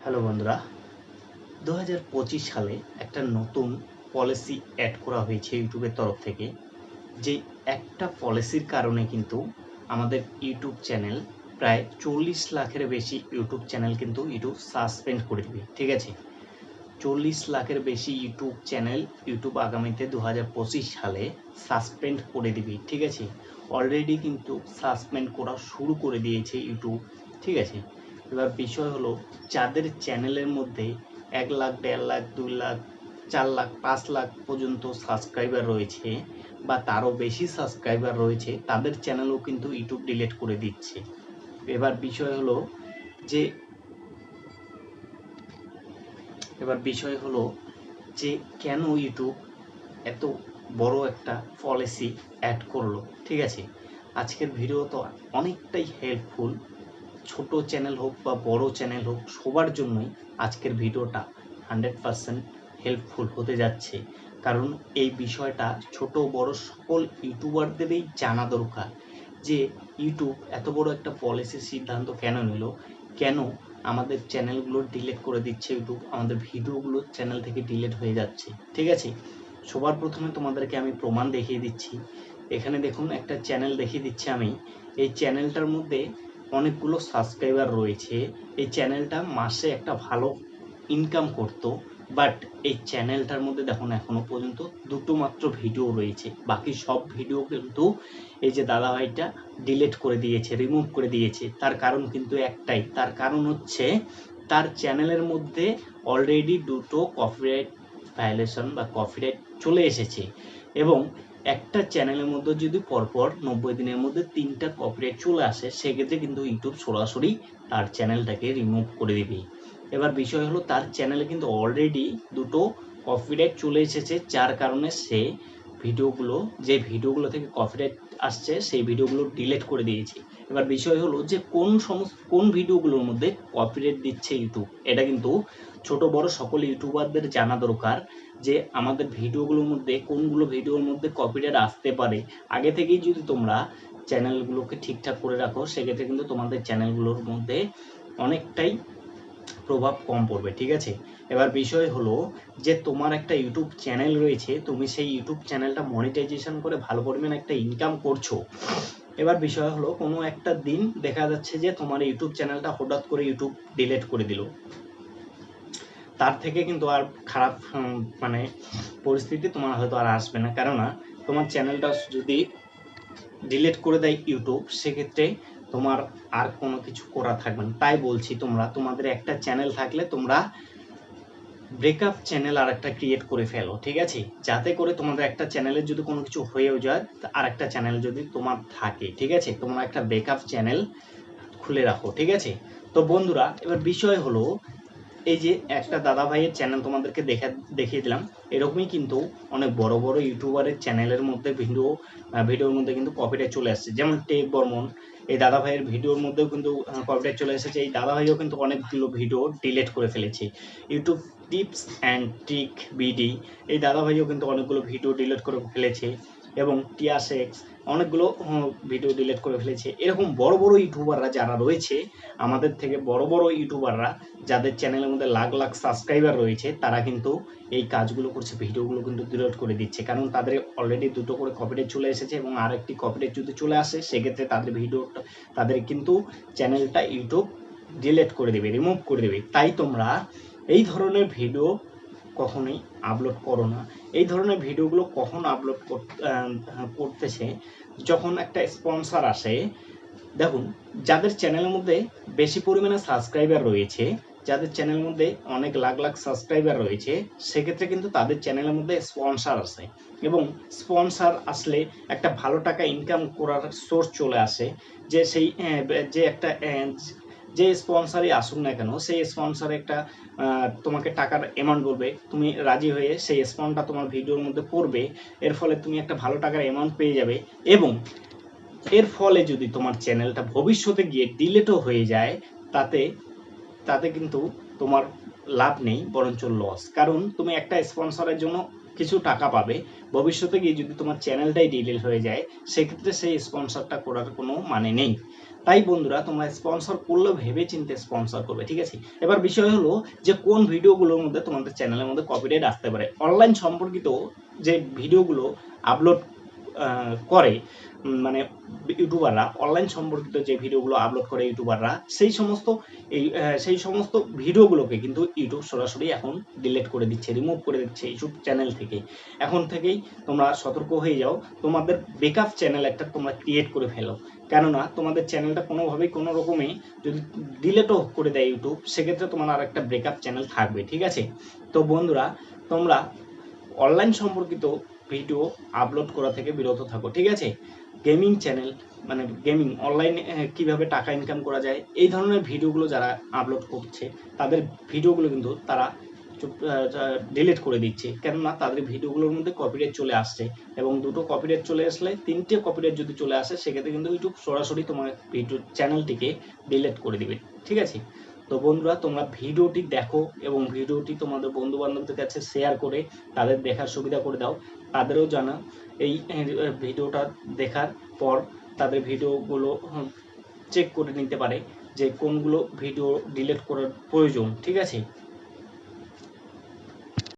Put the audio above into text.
Hello বন্ধুরা, 2025 সালে একটা নতুন পলিসি অ্যাড করা হয়েছে ইউটিউবের তরফ থেকে। যে একটা পলিসির কারণে কিন্তু আমাদের ইউটিউব চ্যানেল প্রায় 40 লাখের বেশি ইউটিউব চ্যানেল কিন্তু ইউটিউব সাসপেন্ড করে দিবে। ঠিক আছে, 40 লাখের বেশি ইউটিউব চ্যানেল ইউটিউব আগামীতে 2025 সালে সাসপেন্ড করে দিবে। ঠিক আছে, অলরেডি কিন্তু সাসপেন্ড করা শুরু করে দিয়েছে ইউটিউব। ঠিক আছে, এবার বিষয় হলো যাদের চ্যানেলের মধ্যে 1 লাখ, 1.5 লাখ, 2 লাখ, 4 লাখ, 5 লাখ পর্যন্ত সাবস্ক্রাইবার রয়েছে বা তারও বেশি সাবস্ক্রাইবার রয়েছে, তাদের চ্যানেলও কিন্তু ইউটিউব ডিলিট করে দিচ্ছে। এবার বিষয় হলো যে যে কেন ইউটিউব এত বড় একটা পলিসি অ্যাড করলো। ঠিক আছে, আজকের ভিডিও তো অনেকটাই হেল্পফুল, ছোট চ্যানেল হোক বা বড় চ্যানেল হোক সবার জন্যই আজকের ভিডিওটা 100% হেল্পফুল হতে যাচ্ছে। কারণ এই বিষয়টা ছোট বড় সকল ইউটিউবারদেরই জানা দরকার যে ইউটিউব এত বড় একটা পলিসির সিদ্ধান্ত কেন নিল, কেন আমাদের চ্যানেলগুলো ডিলিট করে দিচ্ছে ইউটিউব, আমাদের ভিডিওগুলো চ্যানেল থেকে ডিলিট হয়ে যাচ্ছে। ঠিক আছে, সবার প্রথমে তোমাদেরকে আমি প্রমাণ দেখিয়ে দিচ্ছি। এখানে দেখুন একটা চ্যানেল দেখিয়ে দিচ্ছি আমি। এই চ্যানেলটার মধ্যে অনেকগুলো সাবস্ক্রাইবার রয়েছে। এই চ্যানেলটা মাসে একটা ভালো ইনকাম করতো, বাট এই চ্যানেলটার মধ্যে দেখুন এখনো পর্যন্ত দুটো মাত্র ভিডিও রয়েছে, বাকি সব ভিডিও কিন্তু এই যে দাদাভাইটা ডিলিট করে দিয়েছে, রিমুভ করে দিয়েছে। তার কারণ কিন্তু একটাই, তার কারণ হচ্ছে তার চ্যানেলের মধ্যে অলরেডি দুটো কপিরাইট ভায়োলেশন বা কপিরাইট চলে এসেছে, এবং একটা চ্যানেলের মধ্যে যদি পরপর 90 দিনের মধ্যে 3টা কপিরাইট চলে আসে, সেক্ষেত্রে কিন্তু ইউটিউব সরাসরি তার চ্যানেলটাকে রিমুভ করে দিবে। এবার বিষয় হলো তার চ্যানেলে কিন্তু অলরেডি দুটো কপিরাইট চলে এসেছে, যার কারণে সে যে ভিডিওগুলো থেকে কপিরাইট আসছে সেই ভিডিওগুলো ডিলিট করে দিয়েছে। এবার বিষয় হলো যে কোন ভিডিওগুলোর মধ্যে কপিরাইট দিচ্ছে ইউটিউব, এটা কিন্তু ছোট বড় সকল ইউটিউবারদের জানা দরকার যে আমাদের ভিডিওগুলোর মধ্যে কোনগুলো ভিডিওর মধ্যে কপিরাইট আসতে পারে। আগে থেকেই যদি তোমরা চ্যানেলগুলোকে ঠিকঠাক করে রাখো, সেক্ষেত্রে কিন্তু তোমাদের চ্যানেলগুলোর মধ্যে অনেকটাই প্রভাব কম পড়বে। ঠিক আছে, এবার বিষয় হলো যে তোমার একটা ইউটিউব চ্যানেল রয়েছে, তুমি সেই ইউটিউব চ্যানেলটা মনিটাইজেশন করে ভালো পরিমাণে একটা ইনকাম করছো। এবার বিষয় হলো কোনো একটা দিন দেখা যাচ্ছে যে তোমার ইউটিউব চ্যানেলটা হঠাৎ করে ইউটিউব ডিলিট করে দিল। তার থেকে কিন্তু আর খারাপ মানে পরিস্থিতি তোমার হয়তো আর আসবে না, কেননা তোমার চ্যানেলটা যদি ডিলিট করে দেয় ইউটিউব, সেক্ষেত্রে তোমার আর কোনো কিছু করা থাকবে না। তাই বলছি তোমাদের একটা চ্যানেল থাকলে তোমরা ব্রেকআপ চ্যানেল আর একটা ক্রিয়েট করে ফেলো। ঠিক আছে, যাতে করে তোমাদের একটা চ্যানেলের যদি কোনো কিছু হয়েও যায়, আর একটা চ্যানেল যদি তোমার থাকে, ঠিক আছে, তোমরা একটা ব্রেকআপ চ্যানেল খুলে রাখো। ঠিক আছে, তো বন্ধুরা এবার বিষয় হলো এই যে একটা দাদা ভাইয়ের চ্যানেল তোমাদেরকে দেখিয়ে দিলাম, এরকমই কিন্তু অনেক বড় বড় ইউটিউবারের চ্যানেলের মধ্যে ভিডিওর মধ্যে কিন্তু কপিরাইট চলে আসছে। যেমন টেক বর্মন, এই দাদা ভাইয়ের ভিডিওর মধ্যেও কিন্তু কপিরাইট চলে এসেছে। এই দাদা ভাইও কিন্তু অনেকগুলো ভিডিও ডিলিট করে ফেলেছে। YouTube tips and trick BD, এই দাদা ভাইও কিন্তু অনেকগুলো ভিডিও ডিলিট করে ফেলেছে, এবং টিয়াসেক্স অনেকগুলো ভিডিও ডিলিট করে ফেলেছে। এরকম বড় বড় ইউটিউবাররা যারা রয়েছে, আমাদের থেকে বড় বড় ইউটিউবাররা যাদের চ্যানেলের মধ্যে লাখ লাখ সাবস্ক্রাইবার রয়েছে, তারা কিন্তু এই কাজগুলো করছে, ভিডিওগুলো কিন্তু ডিলিট করে দিচ্ছে। কারণ তাদের অলরেডি দুটো করে কপিরাইট চলে এসেছে, এবং আরেকটি কপিরাইট যদি চলে আসে, সেক্ষেত্রে তাদের কিন্তু চ্যানেলটা ইউটিউব ডিলিট করে দেবে, রিমুভ করে দেবে। তাই তোমরা এই ধরনের ভিডিও কখনোই আপলোড করো না। এই ধরনের ভিডিওগুলো কখন আপলোড করতেছে, যখন একটা স্পন্সর আসে। দেখুন, যাদের চ্যানেলের মধ্যে বেশি পরিমাণে সাবস্ক্রাইবার রয়েছে, যাদের চ্যানেলের মধ্যে অনেক লাখ লাখ সাবস্ক্রাইবার রয়েছে, সেক্ষেত্রে কিন্তু তাদের চ্যানেলের মধ্যে স্পন্সর আসে, এবং স্পন্সর আসলে একটা ভালো টাকা ইনকাম করার সোর্স চলে আসে। যে সেই যে একটা যে স্পন্সরই আসুক না কেন, সেই স্পন্সর একটা তোমাকে টাকার অ্যামাউন্ট বলবে, তুমি রাজি হয়ে সেই স্পন্সরটা তোমার ভিডিওর মধ্যে পড়বে। এর ফলে তুমি একটা ভালো টাকার অ্যামাউন্ট পেয়ে যাবে, এবং এর ফলে যদি তোমার চ্যানেলটা ভবিষ্যতে গিয়ে ডিলিটও হয়ে যায়, তাতে তাতে কিন্তু তোমার লাভ নেই, বরঞ্চ লস। কারণ তুমি একটা স্পন্সরের জন্য কিছু টাকা পাবে। ভবিষ্যতে গিয়ে যদি তোমার চ্যানেলটাই ডিলিট হয়ে যায়, সেক্ষেত্রে সেই স্পন্সরটা করার কোনো মানে নেই। তাই বন্ধুরা, তোমরা স্পন্সর করলে ভেবে চিন্তে স্পন্সর করবে, ঠিক আছে? এবার বিষয় হলো যে কোন ভিডিওগুলোর মধ্যে তোমাদের চ্যানেলের মধ্যে কপিরাইট আসতে পারে। অনলাইন সম্পর্কিত যে ভিডিওগুলো আপলোড করে, মানে ইউটিউবাররা, অনলাইন সম্পর্কিত যে ভিডিওগুলো আপলোড করে ইউটিউবাররা, সেই সমস্ত ভিডিওগুলোকে কিন্তু ইউটিউব সরাসরি এখন ডিলিট করে দিচ্ছে, রিমুভ করে দিচ্ছে ইউটিউব চ্যানেল থেকে। এখন থেকেই তোমরা সতর্ক হয়ে যাও, তোমাদের বেকআপ চ্যানেল একটা তোমরা ক্রিয়েট করে ফেলো। কেননা তোমাদের চ্যানেলটা কোনোভাবেই কোনো রকমে যদি ডিলিটও করে দেয় ইউটিউব, সেক্ষেত্রে তোমার আর একটা ব্রেকআপ চ্যানেল থাকবে, ঠিক আছে? তো বন্ধুরা, তোমরা অনলাইন সম্পর্কিত ভিডিও আপলোড করা থেকে বিরত থাকো, ঠিক আছে? গেমিং চ্যানেল, মানে গেমিং অনলাইনে কিভাবে টাকা ইনকাম করা যায়, এই ধরনের ভিডিওগুলো যারা আপলোড করছে, তাদের ভিডিওগুলো কিন্তু তারা ডিলিট করে দিচ্ছে। কেননা তাদের ভিডিওগুলোর মধ্যে কপিরাইট চলে আসছে, এবং দুটো কপিরাইট চলে আসলে, তিনটে কপিরাইট যদি চলে আসে, সেক্ষেত্রে কিন্তু ইউটিউব সরাসরি তোমার ভিডিও চ্যানেলটিকে ডিলিট করে দিবে, ঠিক আছে? তো বন্ধুরা, তোমরা ভিডিওটি দেখো এবং ভিডিওটি তোমাদের বন্ধু বান্ধবদের কাছে শেয়ার করে তাদের দেখার সুবিধা করে দাও। তাদেরও জানা এই ভিডিওটা দেখার পর তাদের ভিডিওগুলো চেক করে নিতে পারে যে কোনগুলো ভিডিও ডিলিট করার প্রয়োজন, ঠিক আছে?